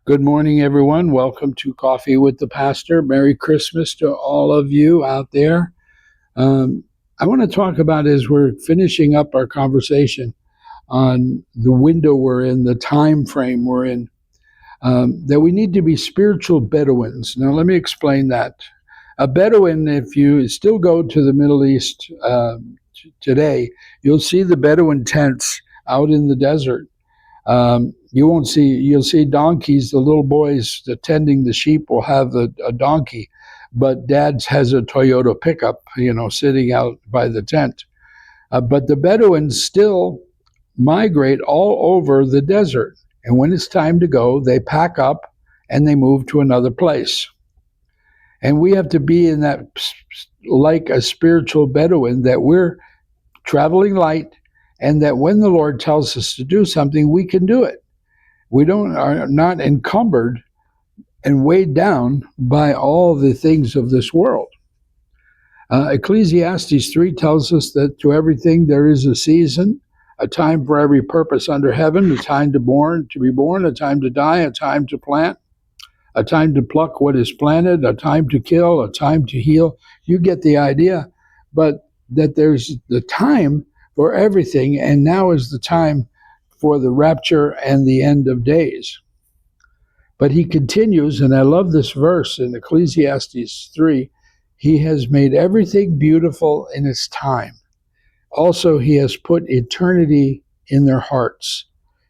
Good morning, everyone. Welcome to Coffee with the Pastor. Merry Christmas to all of you out there. Um, I want to talk about as we're finishing up our conversation on the window we're in, the time frame we're in, that we need to be spiritual Bedouins. Now, let me explain that. A Bedouin, if you still go to the Middle East today, you'll see the Bedouin tents out in the desert. You'll see donkeys. The little boys attending the sheep will have a donkey, but dad's has a Toyota pickup, sitting out by the tent. But the Bedouins still migrate all over the desert. And when it's time to go, they pack up and they move to another place. And we have to be in that, like a spiritual Bedouin, that we're traveling light, and that when the Lord tells us to do something, we can do it. We are not encumbered and weighed down by all the things of this world. Ecclesiastes 3 tells us that to everything there is a season, a time for every purpose under heaven, a time to be born, a time to die, a time to plant, a time to pluck what is planted, a time to kill, a time to heal. You get the idea. But that there's the time for everything, and now is the time for the rapture and the end of days. But he continues, and I love this verse in Ecclesiastes 3, he has made everything beautiful in its time. Also, he has put eternity in their hearts,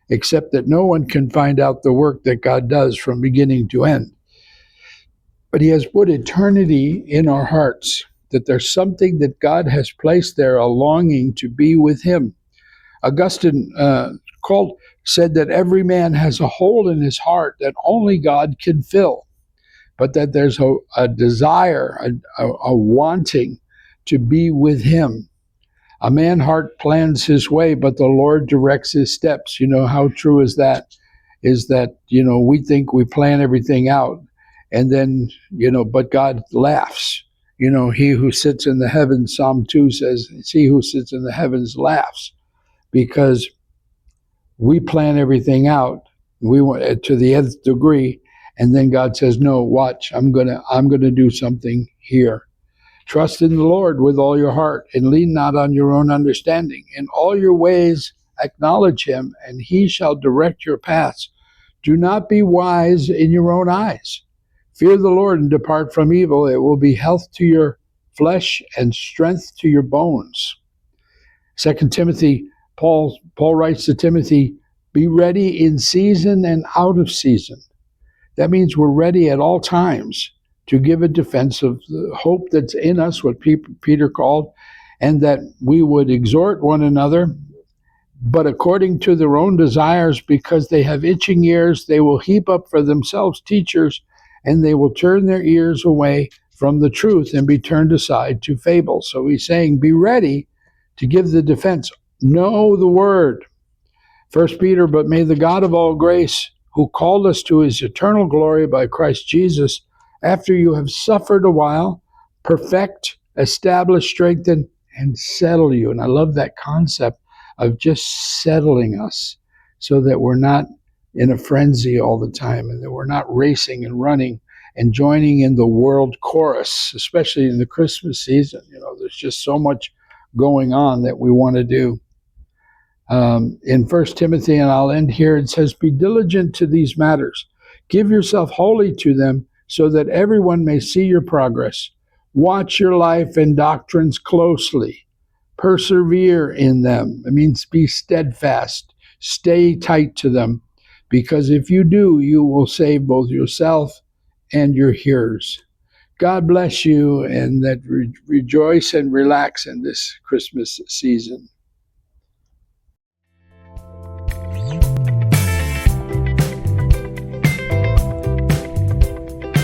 except that no one can find out the work that God does from beginning to end. But he has put eternity in our hearts, that there's something that God has placed there, a longing to be with him. Augustine said that every man has a hole in his heart that only God can fill, but that there's a desire, a wanting to be with him. A man heart plans his way, but the Lord directs his steps. How true is that? Is that, we think we plan everything out, and then, but God laughs. He who sits in the heavens, Psalm 2 says, he who sits in the heavens laughs, because we plan everything out. We want to the nth degree, and then God says, "No, watch. I'm gonna do something here. Trust in the Lord with all your heart, and lean not on your own understanding. In all your ways acknowledge him, and he shall direct your paths. Do not be wise in your own eyes. Fear the Lord and depart from evil. It will be health to your flesh and strength to your bones." 2 Timothy, Paul writes to Timothy, "Be ready in season and out of season." That means we're ready at all times to give a defense of the hope that's in us, what Peter called, and that we would exhort one another, but according to their own desires, because they have itching ears, they will heap up for themselves teachers, and they will turn their ears away from the truth and be turned aside to fables. So he's saying, be ready to give the defense. Know the word. 1 Peter, but may the God of all grace, who called us to his eternal glory by Christ Jesus, after you have suffered a while, perfect, establish, strengthen, and settle you. And I love that concept of just settling us so that we're not in a frenzy all the time, and that we're not racing and running and joining in the world chorus, especially in the Christmas season. There's just so much going on that we want to do. In 1 Timothy, and I'll end here, it says, "Be diligent to these matters. Give yourself wholly to them, so that everyone may see your progress. Watch your life and doctrines closely. Persevere in them." It means be steadfast. Stay tight to them, because if you do, you will save both yourself and your hearers. God bless you, and that rejoice and relax in this Christmas season.